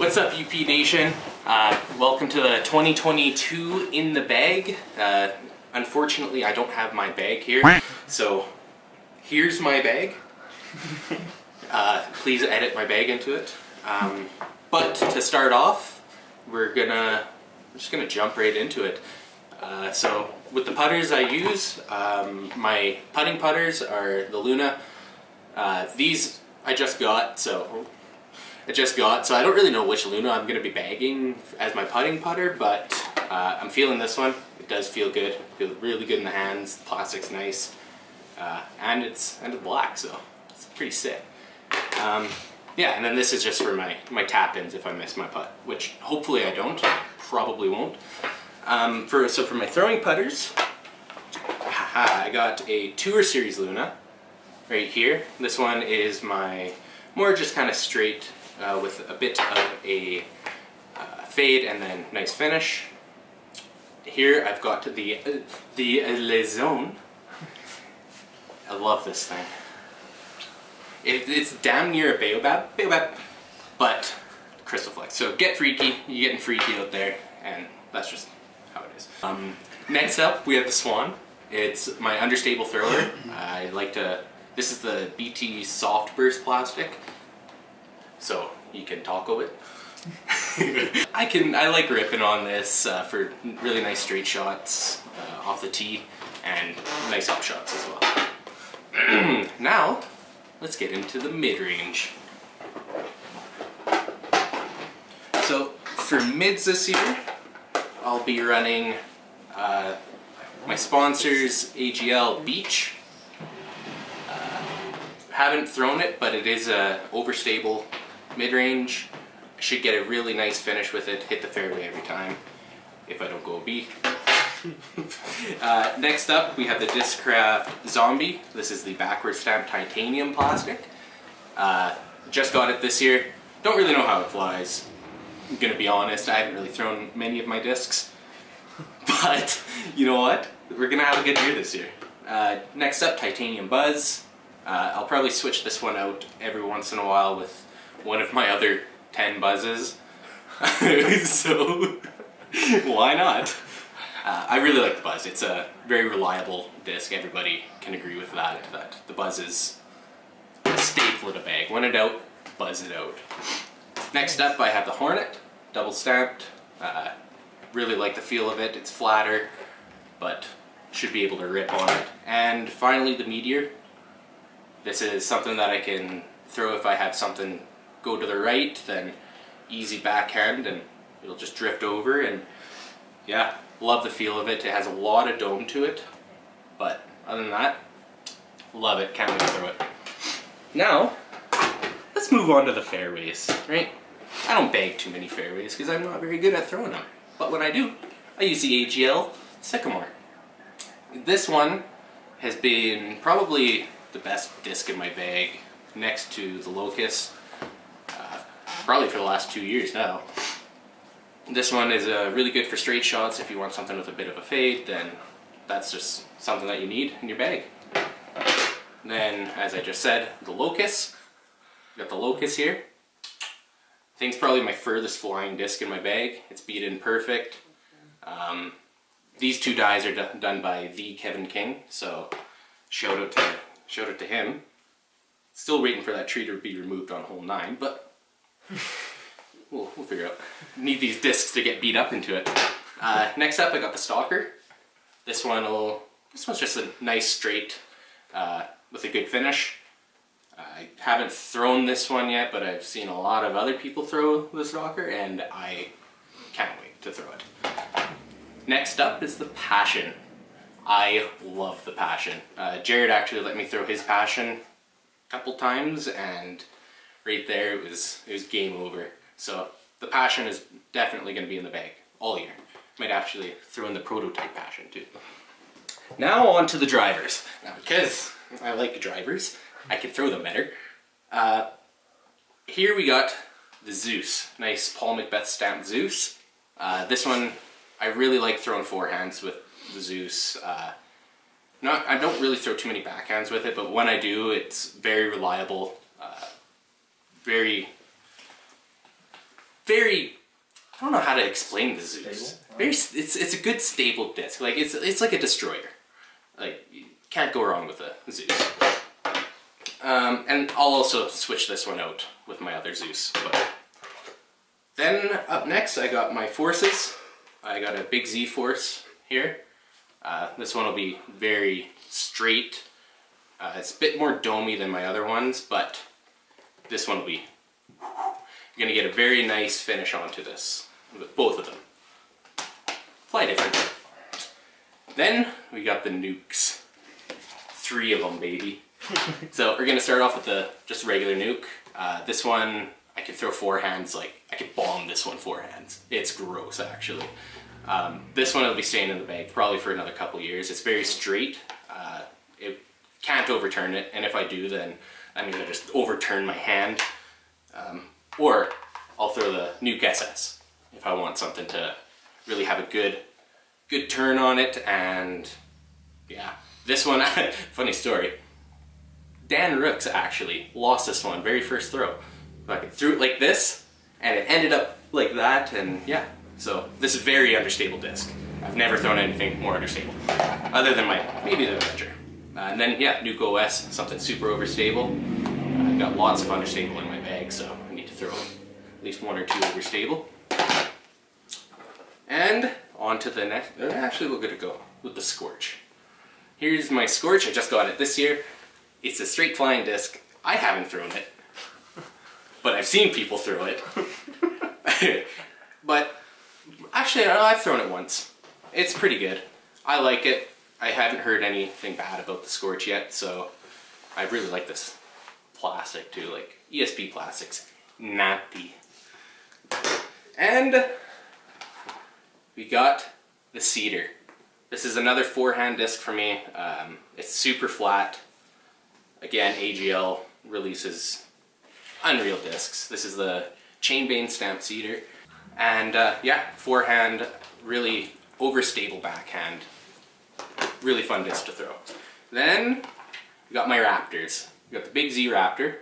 What's up, UP Nation? Welcome to the 2022 in the bag. Unfortunately, I don't have my bag here, so here's my bag. Please edit my bag into it. But to start off, we're just gonna jump right into it. So with the putters I use, my putting putters are the Luna. These I just got, so I don't really know which Luna I'm going to be bagging as my putting putter, but I'm feeling this one. It does feel good. Feels really good in the hands. The plastic's nice, and it's black, so it's pretty sick. Yeah, and then this is just for my tap-ins if I miss my putt, which hopefully I don't. Probably won't. So for my throwing putters, I got a Tour Series Luna right here. This one is my more just kind of straight. With a bit of a fade and then nice finish. Here I've got the Zone. I love this thing. It's damn near a Baobab, but Crystal Flex. So get freaky, you're getting freaky out there, and that's just how it is. Next up we have the Swan. It's my understable thrower. This is the BT Soft Burst plastic. So you can taco it. I like ripping on this for really nice straight shots off the tee and nice up shots as well. Now let's get into the mid-range. So for mids this year, I'll be running my sponsors Agl Beach. Haven't thrown it, but it is a overstable mid-range. I should get a really nice finish with it, hit the fairway every time, if I don't go B. Next up, we have the Discraft Zombie. This is the backward stamp titanium plastic. Just got it this year. Don't really know how it flies. I'm gonna be honest, I haven't really thrown many of my discs. But, you know what? We're gonna have a good year this year. Next up, Titanium Buzz. I'll probably switch this one out every once in a while with one of my other 10 buzzes. So, why not? I really like the Buzz. It's a very reliable disc. Everybody can agree with that the Buzz is a staple in a bag. When in doubt, buzz it out. Next up, I have the Hornet, double stamped. Really like the feel of it. It's flatter, but should be able to rip on it. And finally, the Meteor. This is something that I can throw if I have something go to the right, then easy backhand and it'll just drift over, and yeah, love the feel of it. It has a lot of dome to it, but other than that, love it, can't wait to throw it. Now, let's move on to the fairways, right? I don't bag too many fairways because I'm not very good at throwing them, but when I do, I use the Agl Sycamore. This one has been probably the best disc in my bag, next to the Locus, probably for the last 2 years now. This one is really good for straight shots. If you want something with a bit of a fade, then that's just something that you need in your bag. And then, as I just said, the Locus. Got the Locus here. I think it's probably my furthest flying disc in my bag. It's beat in perfect. These two dies are done by the Kevin King, so shout out to him. Still waiting for that tree to be removed on hole 9, but we'll figure out. Need these discs to get beat up into it. Next up, I got the Stalker. This one's just a nice straight with a good finish. I haven't thrown this one yet, but I've seen a lot of other people throw the Stalker, and I can't wait to throw it. Next up is the Passion. I love the Passion. Jared actually let me throw his Passion a couple times, and right there it was game over. So the Passion is definitely going to be in the bag all year. Might actually throw in the prototype Passion too. Now on to the drivers. Now because I like drivers, I can throw them better. Here we got the Zeus. Nice Paul Macbeth stamped Zeus. This one I really like throwing forehands with the Zeus. I don't really throw too many backhands with it, but when I do, it's very reliable. Very very, I don't know how to explain the Zeus. Very, it's a good stable disc. Like it's like a destroyer. Like you can't go wrong with a Zeus. And I'll also switch this one out with my other Zeus. But then up next I got my forces. I got a big Z force here. This one will be very straight. It's a bit more domey than my other ones, but this one will be, you're gonna get a very nice finish onto this with both of them. Fly differently. Then we got the nukes. 3 of them, baby. So we're gonna start off with the just regular nuke. This one I can throw forehands, like I could bomb this one forehands. It's gross actually. This one will be staying in the bag probably for another couple years. It's very straight. It can't overturn it, and if I do, then I'm gonna just overturn my hand. Or I'll throw the Nuke SS if I want something to really have a good turn on it. And yeah, this one, funny story. Dan Rooks actually lost this one very first throw. I threw it like this, and it ended up like that, and yeah. So this is a very understable disc. I've never thrown anything more understable, other than maybe the Avenger. And then yeah, Nuke OS, something super overstable. I've got lots of understable in my bag, so I need to throw at least 1 or 2 overstable. And on to the next, actually we're gonna go with the Scorch. Here's my Scorch, I just got it this year. It's a straight flying disc. I haven't thrown it, but I've seen people throw it. But actually, I've thrown it once. It's pretty good. I like it. I haven't heard anything bad about the Scorch yet, so I really like this plastic too, like ESP plastics. Natty. And we got the Cedar. This is another forehand disc for me. It's super flat. Again, AGL releases unreal discs. This is the Chainbane stamped Cedar. And yeah, forehand, really overstable backhand. Really fun disc to throw. Then we got my Raptors. We got the big Z Raptor.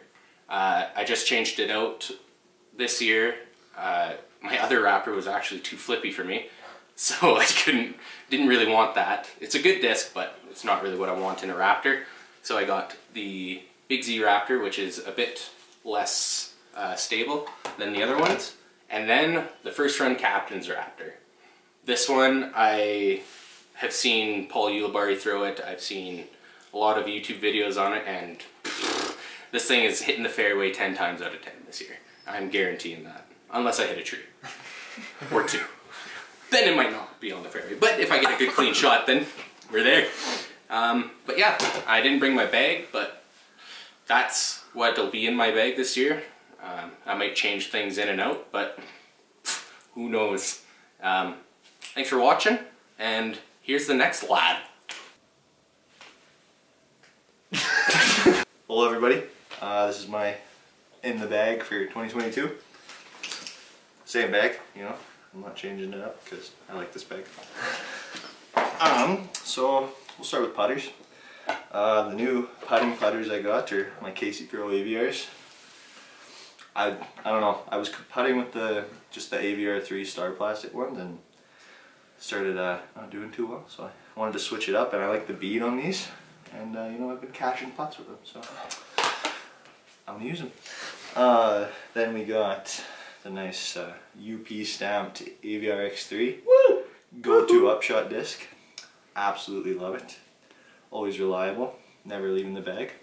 I just changed it out this year. My other Raptor was actually too flippy for me, so I didn't really want that. It's a good disc, but it's not really what I want in a Raptor. So I got the big Z Raptor, which is a bit less stable than the other ones. And then the first run Captain's Raptor. This one, I have seen Paul Ulibarri throw it. I've seen a lot of YouTube videos on it, and this thing is hitting the fairway 10 times out of 10 this year. I'm guaranteeing that. Unless I hit a tree. Or 2. Then it might not be on the fairway. But if I get a good clean shot, then we're there. But yeah, I didn't bring my bag, but that's what'll be in my bag this year. I might change things in and out, but who knows. Thanks for watching, and here's the next lad. Hello everybody, this is my in the bag for 2022. Same bag, you know, I'm not changing it up because I like this bag. So we'll start with putters. The new putting putters I got are my Casey Pro AVRs. I don't know, I was putting with just the AVR 3 star plastic ones and started not doing too well, so I wanted to switch it up, and I like the bead on these, and you know, I've been cashing putts with them, so I'm gonna use them. Then we got the nice UP stamped AVR X3 go-to upshot disc. Absolutely love it. Always reliable, never leaving the bag.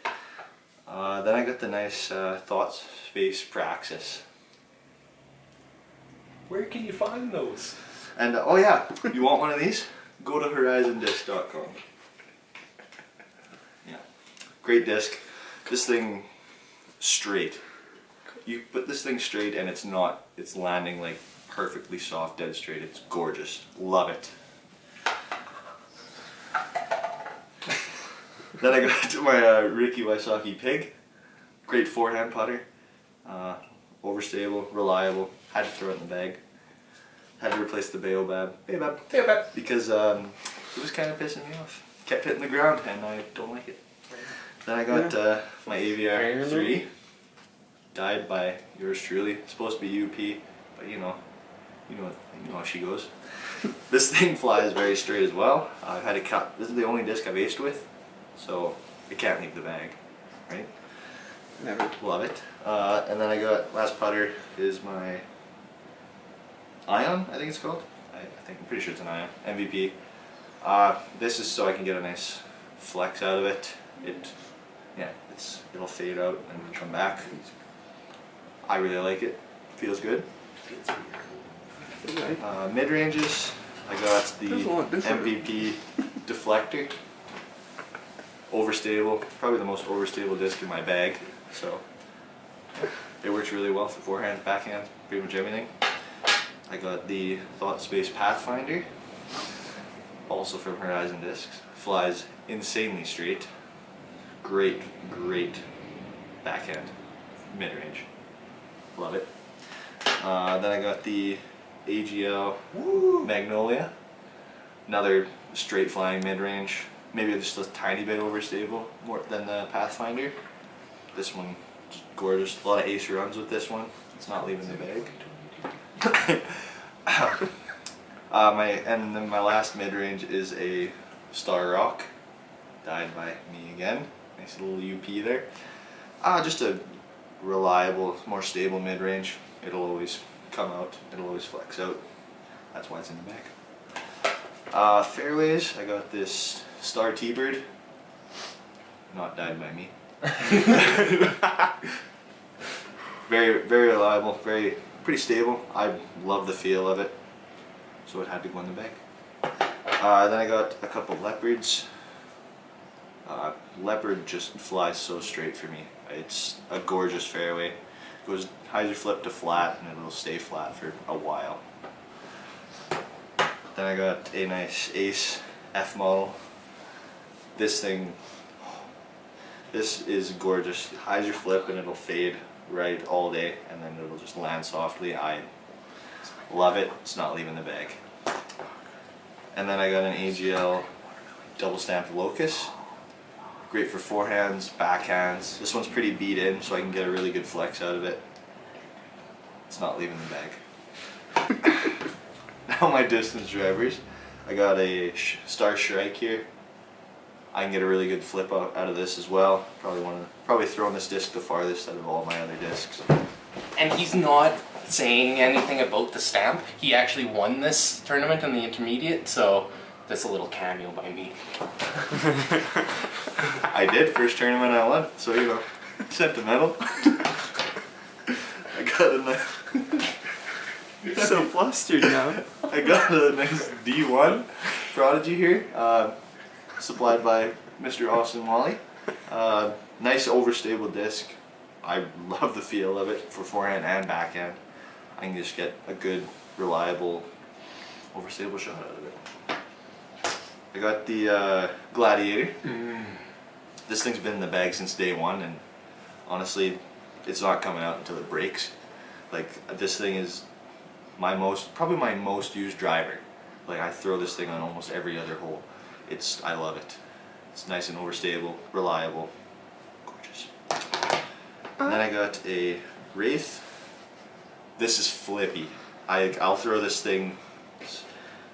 Then I got the nice Thought Space Praxis. Where can you find those? And oh yeah, you want one of these? Go to horizondisc.com. Yeah, great disc. This thing straight. You put this thing straight and it's landing like perfectly soft, dead straight. It's gorgeous. Love it. Then I got my Ricky Wysocki Pig. Great forehand putter. Overstable, reliable. Had to throw it in the bag. Had to replace the Baobab. Because it was kind of pissing me off. Kept hitting the ground and I don't like it. Then I got my AVR 3. Died by yours truly. It's supposed to be UP. but you know how she goes. This thing flies very straight as well. I've had it cut. This is the only disc I've aced with, so it can't leave the bag, right? Never. Love it. And then I got, last putter is my Ion, I think it's called. I'm pretty sure it's an Ion. MVP. This is so I can get a nice flex out of it. It'll fade out and come back. I really like it. Feels good. Mid ranges, I got the MVP deflector. Overstable, probably the most overstable disc in my bag. So it works really well for forehand, backhand, pretty much everything. I got the Thought Space Pathfinder, also from Horizon Discs. Flies insanely straight. Great backhand, mid-range. Love it. Then I got the Agl Magnolia. Another straight flying mid-range. Maybe just a tiny bit overstable more than the Pathfinder. This one, just gorgeous. A lot of ace runs with this one. It's not leaving the bag. And then my last mid-range is a Star Rock. Died by me again. Nice little UP there. Just a reliable, more stable mid-range. It'll always come out. It'll always flex out. That's why it's in the bag. Fairways, I got this Star T-Bird. Not died by me. Very reliable, pretty stable. I love the feel of it, so it had to go in the bag. Then I got a couple leopards. Leopard just flies so straight for me. It's a gorgeous fairway. It goes hyzer flip to flat, and it'll stay flat for a while. Then I got a nice Ace F model. This is gorgeous. Hyzer flip and it'll fade right all day, and then it'll just land softly. I love it. It's not leaving the bag. And then I got an Agl double stamped Locus. Great for forehands, backhands. This one's pretty beat in, so I can get a really good flex out of it. It's not leaving the bag. Now my distance drivers. I got a Star Shrike here. I can get a really good flip out of this as well. Probably throwing this disc the farthest out of all my other discs. And he's not saying anything about the stamp. He actually won this tournament in the intermediate, so that's a little cameo by me. I did, first tournament I won, so you know, sentimental. I got a nice... You're so flustered now. I got a nice D1 Prodigy here, supplied by Mr. Austin Wally. Nice overstable disc. I love the feel of it for forehand and backhand. I can just get a good, reliable, overstable shot out of it. I got the Gladiator. This thing's been in the bag since day one, and honestly, it's not coming out until it breaks. Like, this thing is probably my most used driver. Like, I throw this thing on almost every other hole. I love it. It's nice and overstable, reliable, gorgeous. And then I got a Wraith. This is flippy. I'll throw this thing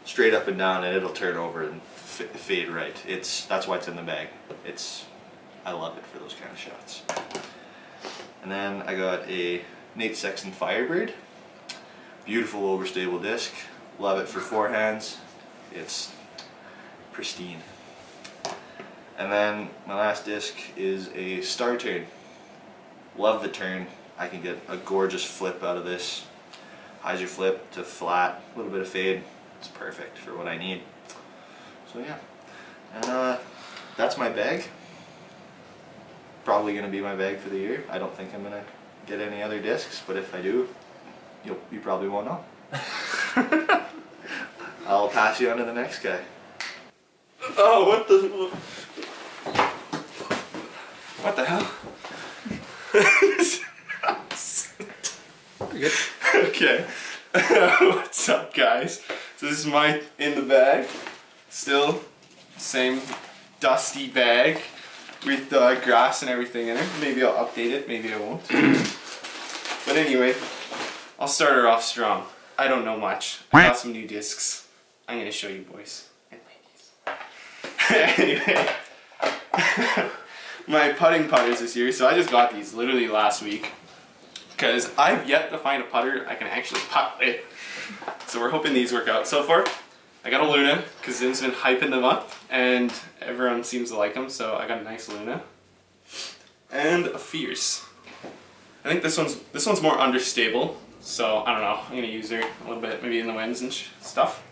straight up and down, and it'll turn over and fade right. That's why it's in the bag. I love it for those kind of shots. And then I got a Nate Sexton Firebird. Beautiful overstable disc. Love it for forehands. It's pristine. And then my last disc is a Star Turn. Love the turn. I can get a gorgeous flip out of this. Hyzer flip to flat, a little bit of fade. It's perfect for what I need. So yeah, and that's my bag. Probably gonna be my bag for the year. I don't think I'm gonna get any other discs, but if I do, you probably won't know. I'll pass you on to the next guy. Oh, what the hell? Good. Okay. What's up, guys? So this is my in the bag. Still same dusty bag with grass and everything in it. Maybe I'll update it, maybe I won't. But anyway, I'll start her off strong. I don't know much. I got some new discs. I'm gonna show you boys and ladies. Anyway, my putting putters this year. So I just got these literally last week because I've yet to find a putter I can actually putt with. So we're hoping these work out. So far, I got a Luna because Zim's been hyping them up and everyone seems to like them. So I got a nice Luna and a Fierce. I think this one's more understable. So I don't know, I'm gonna use her a little bit, maybe in the winds and stuff.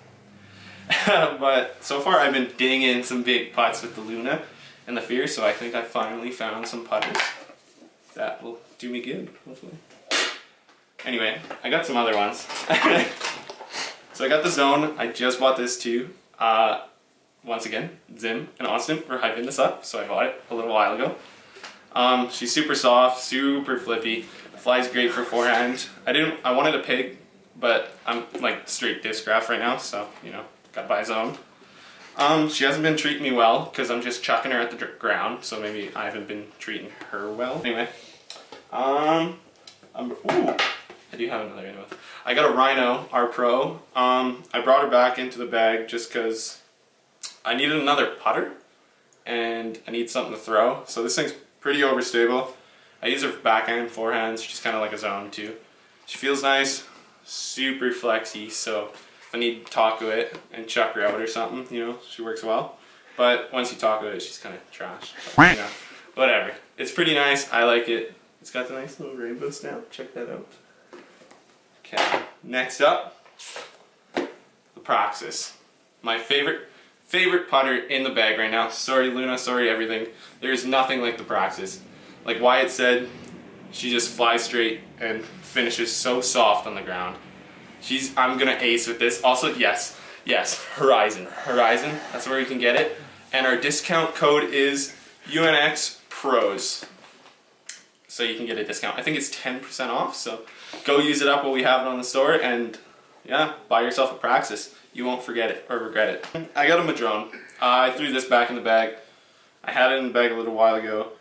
But so far I've been dinging some big putts with the Luna and the Fierce, so I think I finally found some putters that will do me good, hopefully. Anyway, I got some other ones. So I got the Zone, I just bought this too. Once again, Zim and Austin were hyping this up, so I bought it a little while ago. She's super soft, super flippy. Flies great for forehand. I wanted a pig, but I'm like straight Discraft right now, so you know, gotta buy Zone. She hasn't been treating me well because I'm just chucking her at the ground, so maybe I haven't been treating her well. Anyway, ooh, I do have another anyway. I got a Rhino R Pro. I brought her back into the bag just because I needed another putter and I need something to throw. So this thing's pretty overstable. I use her for backhand, forehand. She's kind of like a Zone too. She feels nice, super flexy, so if I need to taco it and chuck her out or something, you know, she works well. But once you taco it, she's kind of trash. But, you know, whatever. It's pretty nice. I like it. It's got the nice little rainbow stamp. Check that out. Okay, next up, the Praxis. My favorite putter in the bag right now. Sorry Luna, sorry everything. There's nothing like the Praxis. Like Wyatt said, she just flies straight and finishes so soft on the ground. I'm gonna ace with this. Also, yes, Horizon, that's where you can get it. And our discount code is UNX Pros. So you can get a discount. I think it's 10% off, so go use it up while we have it on the store and yeah, buy yourself a Praxis. You won't forget it or regret it. I got a Madrone. I threw this back in the bag. I had it in the bag a little while ago.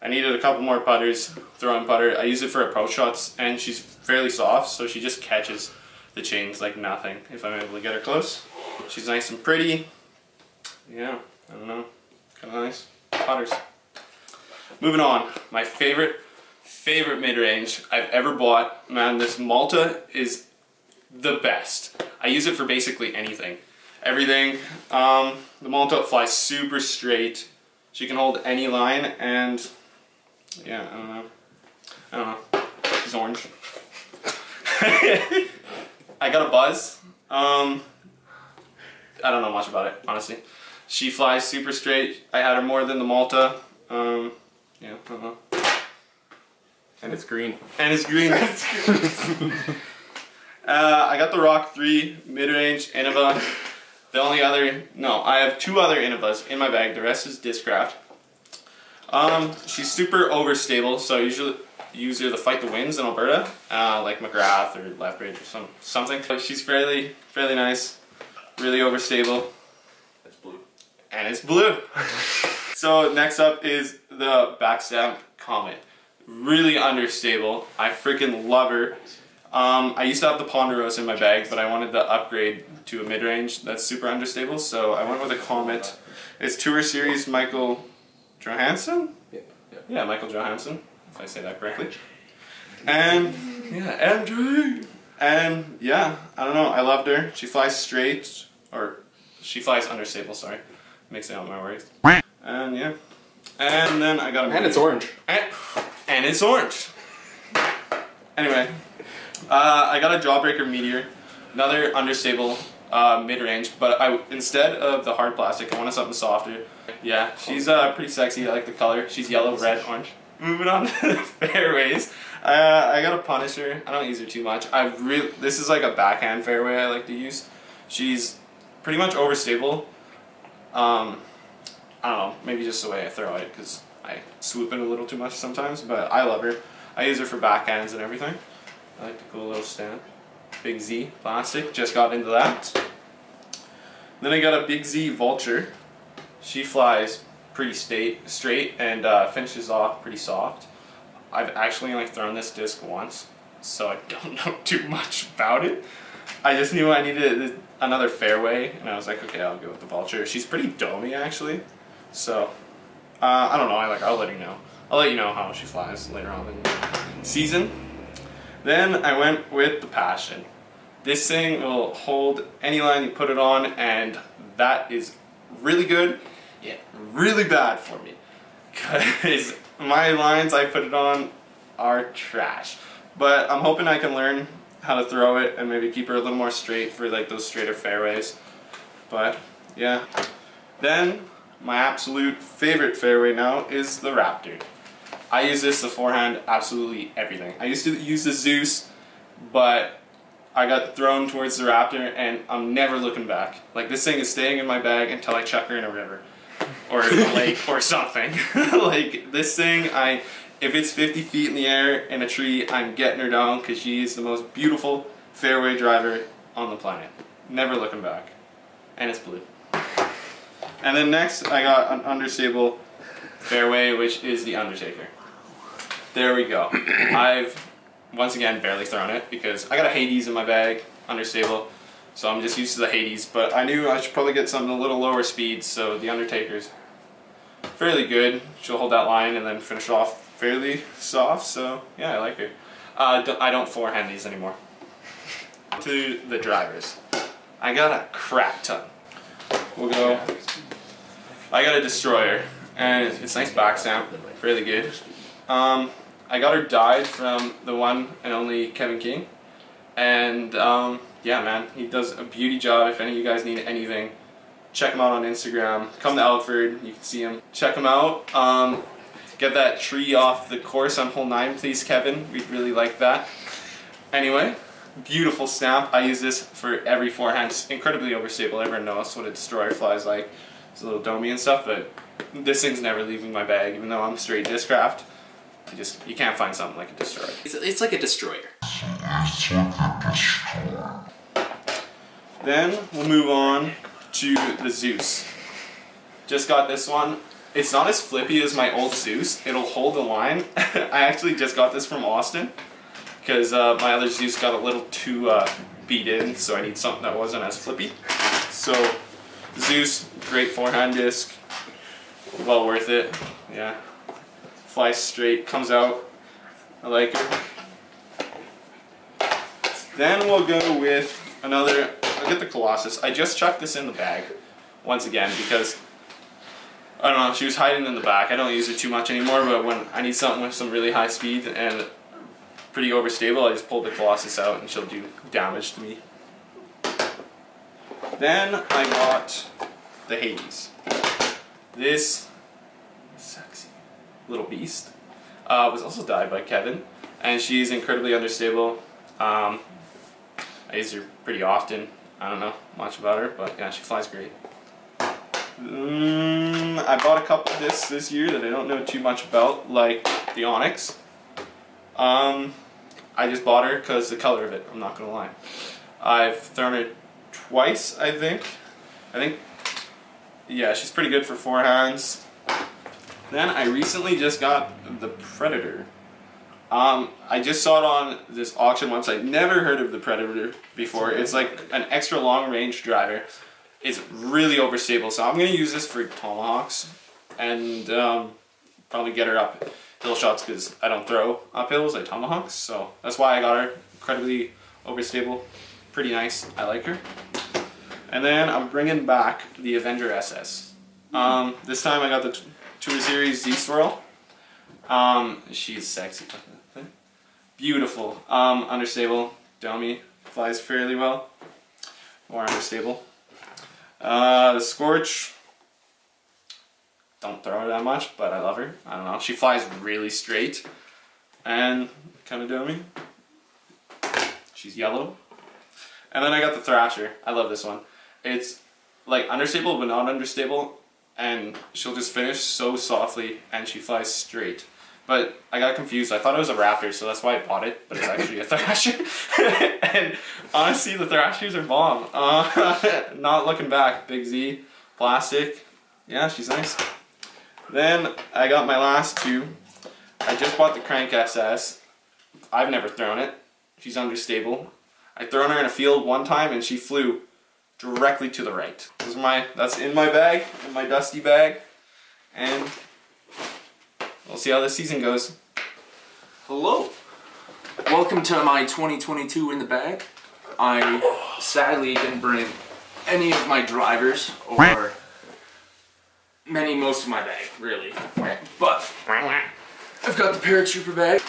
I needed a couple more putters, throw-in putter. I use it for approach shots, and she's fairly soft, so she just catches the chains like nothing if I'm able to get her close. She's nice and pretty. Yeah, I don't know, kind of nice putters. Moving on, my favorite mid-range I've ever bought. Man, this Malta is the best. I use it for basically anything. Everything. The Malta flies super straight. She can hold any line, and yeah, I don't know. She's orange. I got a Buzz. I don't know much about it, honestly. She flies super straight. I had her more than the Malta. Yeah, I don't know. And it's green. And it's green. I got the Rock 3 mid-range Innova. The only other, no, I have 2 other Innovas in my bag. The rest is Discraft. She's super overstable, so I usually use her to fight the winds in Alberta, like McGrath or Lethbridge or something. But she's fairly nice, really overstable. It's blue. And it's blue. So next up is the Backstamp Comet. Really understable. I freaking love her. I used to have the Ponderosa in my bag, but I wanted to upgrade to a mid-range that's super understable, so I went with a Comet. It's Tour Series Michael Johansson? Yeah, Michael Johansson, if I say that correctly. And, yeah, MJ! And, yeah, I don't know, I loved her. She flies straight, or she flies understable, sorry. Mixing up my words. And, yeah. And then I got a... And it's orange. And it's orange! Anyway. I got a Jawbreaker Meteor, another understable mid-range, but instead of the hard plastic, I wanted something softer. Yeah, she's pretty sexy. I like the color. She's yellow, red, orange. Moving on to the Fairways. I got a Punisher. I don't use her too much. This is like a backhand fairway I like to use. She's pretty much overstable. I don't know, maybe just the way I throw it because I swoop it a little too much sometimes, but I love her. I use her for backhands and everything. I like the cool little stamp. Big Z plastic, just got into that. Then I got a Big Z Vulture. She flies pretty straight and finishes off pretty soft. I've actually only thrown this disc once, so I don't know too much about it. I just knew I needed another Fairway, and I was like, okay, I'll go with the Vulture. She's pretty domey actually, so I don't know. I'll let you know. I'll let you know how she flies later on in the season. Then I went with the Passion. This thing will hold any line you put it on, and that is really good, yet really bad for me, because my lines I put it on are trash. But I'm hoping I can learn how to throw it and maybe keep her a little more straight for like those straighter fairways. But yeah. Then my absolute favorite fairway now is the Raptor. I use this to forehand absolutely everything. I used to use the Zeus, but I got thrown towards the Raptor and I'm never looking back. Like, this thing is staying in my bag until I chuck her in a river or a lake or something. Like, this thing, if it's 50 feet in the air in a tree, I'm getting her down because she is the most beautiful fairway driver on the planet. Never looking back. And it's blue. And then next I got an understable fairway, which is the Undertaker. There we go. I've once again barely thrown it because I got a Hades in my bag, understable, so I'm just used to the Hades, but I knew I should probably get something a little lower speed, so the Undertaker's fairly good. She'll hold that line and then finish off fairly soft, so yeah, I like her. I don't forehand these anymore. To the drivers. I got a crap ton. We'll go. I got a Destroyer, and it's nice backstamp, really good. I got her dyed from the one and only Kevin King, and yeah, man, he does a beauty job. If any of you guys need anything, check him out on Instagram. Come to Alfred, you can see him. Check him out. Get that tree off the course on hole 9, please, Kevin. We'd really like that. Anyway, beautiful snap. I use this for every forehand. It's incredibly overstable. Everyone knows what a Destroyer flies like. It's a little domey and stuff, but this thing's never leaving my bag, even though I'm straight Discraft. You can't find something like a Destroyer. It's like a Destroyer. Then we'll move on to the Zeus. Just got this one. It's not as flippy as my old Zeus. It'll hold the line. I actually just got this from Austin because my other Zeus got a little too beat in, so I need something that wasn't as flippy. So Zeus, great forehand disc, well worth it. Yeah, flies straight, comes out. I like her. Then we'll go with another. I'll get the Colossus. I just chucked this in the bag once again because I don't know, she was hiding in the back. I don't use it too much anymore, but when I need something with some really high speed and pretty overstable, I just pull the Colossus out and she'll do damage to me. Then I got the Hades. This sexy little beast was also dyed by Kevin, and she's incredibly understable. I use her pretty often. I don't know much about her, but yeah, she flies great. I bought a couple of this year that I don't know too much about, like the Onyx. I just bought her because the color of it, I'm not gonna lie. I've thrown her twice, I think. Yeah, she's pretty good for forehands. Then I recently just got the Predator. I just saw it on this auction website. Never heard of the Predator before. It's like an extra long range driver. It's really overstable, so I'm going to use this for tomahawks and probably get her up hill shots because I don't throw up hills, I tomahawks, so that's why I got her. Incredibly overstable, pretty nice, I like her. And then I'm bringing back the Avenger Ss. This time I got the Tour Series Z Swirl. She's sexy, beautiful, understable, dummy, flies fairly well, more understable. The Scorch, don't throw her that much, but I love her. I don't know, she flies really straight and kind of dummy. She's yellow. And then I got the Thrasher. I love this one. It's like understable but not understable, and she'll just finish so softly and she flies straight. But I got confused. I thought it was a Raptor, so that's why I bought it, but it's actually a Thrasher. And honestly, the Thrashers are bomb. Not looking back. Big Z, plastic. Yeah, she's nice. Then I got my last two. I just bought the Crank SS. I've never thrown it. She's understable. I'd thrown her in a field one time and she flew directly to the right. That's in my bag, in my dusty bag, and we'll see how this season goes. Hello. Welcome to my 2022 in the bag. I sadly didn't bring any of my drivers or most of my bag, really. But I've got the Paratrooper bag.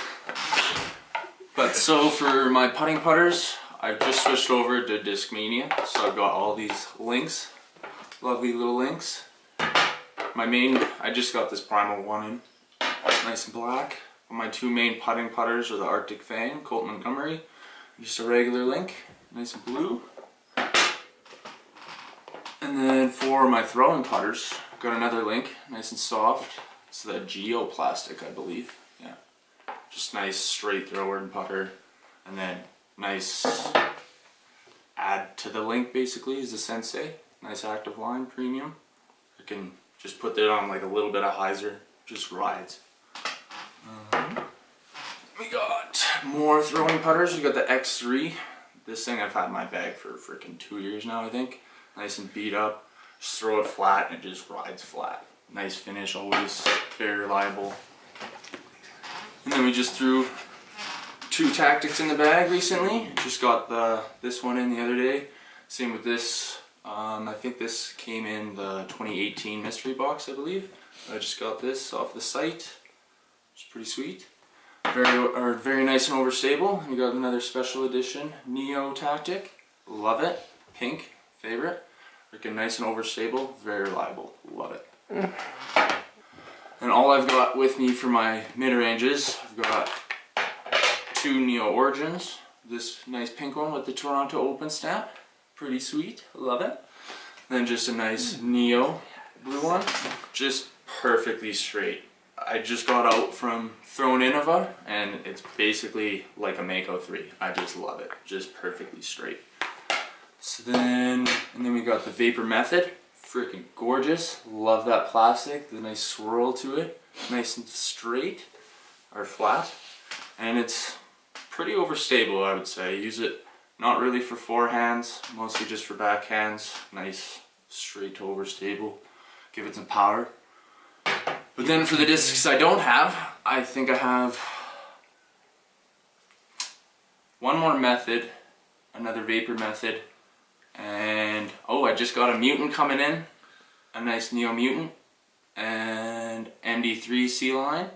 But so for my putting putters, I've just switched over to Discmania. So I've got all these links, lovely little links. My main, I just got this primal one in, nice and black. My two main putting putters are the Arctic Fang, Colt Montgomery, just a regular link, nice and blue. And then for my throwing putters, I've got another link, nice and soft. It's the Geoplastic, I believe. Yeah, just nice straight thrower and putter. And then nice add to the link basically is the Sensei, nice active line, premium. I can just put that on like a little bit of hyzer, just rides. We got more throwing putters. We got the X3. This thing I've had in my bag for freaking 2 years now, I think. Nice and beat up. Just throw it flat and it just rides flat. Nice finish, always very reliable. And then we just threw two tactics in the bag recently. Just got this one in the other day. Same with this. I think this came in the 2018 mystery box, I believe. I just got this off the site. It's pretty sweet. Very nice and overstable. We got another special edition Neo Tactic. Love it. Pink, favorite. Freaking nice and overstable, very reliable. Love it. And all I've got with me for my mid-ranges, I've got two Neo Origins. This nice pink one with the Toronto Open stamp. Pretty sweet. Love it. And then just a nice Neo blue one. Just perfectly straight. I just got out from throwing Innova and it's basically like a Mako 3. I just love it. Just perfectly straight. So then, and then we got the Vapor Method. Freaking gorgeous. Love that plastic. The nice swirl to it. Nice and straight or flat. And it's pretty overstable, I would say. Use it not really for forehands, mostly just for backhands. Nice straight to overstable. Give it some power. But then for the discs I don't have, I think I have one more method, another Vapor Method, and oh, I just got a Mutant coming in, a nice Neo Mutant, and MD3 C line.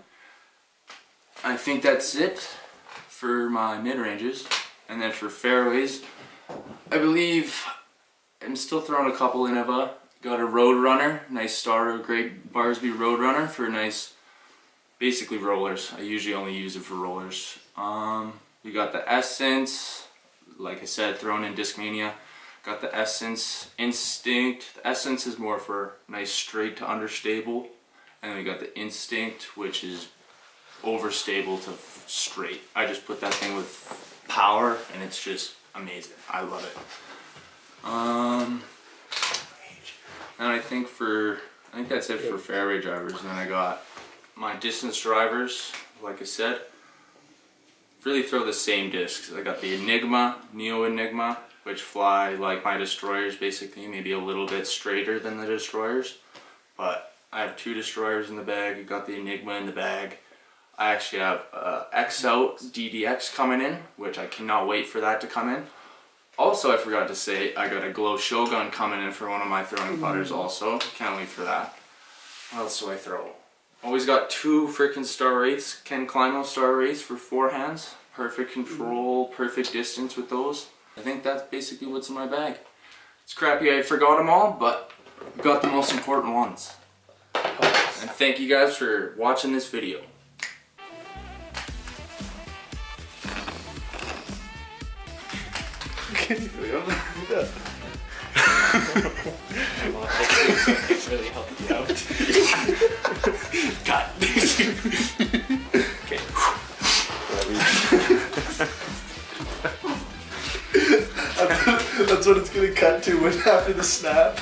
I think that's it for my mid-ranges. And then for fairways, I believe I'm still throwing a couple Innova. Got a Roadrunner, nice Star Great Barsby Roadrunner for nice, basically rollers. I usually only use it for rollers. We got the Essence, like I said, thrown in Discmania. Got the Essence Instinct. The Essence is more for nice straight to understable. And then we got the Instinct, which is overstable to straight. I just put that thing with power and it's just amazing. I love it. And I think that's it for fairway drivers. And then I got my distance drivers, like I said. Really throw the same discs. I got the Enigma, Neo Enigma, which fly like my destroyers basically, maybe a little bit straighter than the destroyers. But I have two destroyers in the bag. I got the Enigma in the bag. I actually have X Out DDX coming in, which I cannot wait for that to come in. Also, I forgot to say, I got a Glow Shogun coming in for one of my throwing putters also. Can't wait for that. What else do I throw? Always got two freaking Star Wraiths, Ken Climo Star Wraiths for forehands. Perfect control, perfect distance with those. I think that's basically what's in my bag. It's crappy I forgot them all, but I got the most important ones. And thank you guys for watching this video. It's really helped you out. Cut. Okay. That's what it's gonna cut to when after the snap.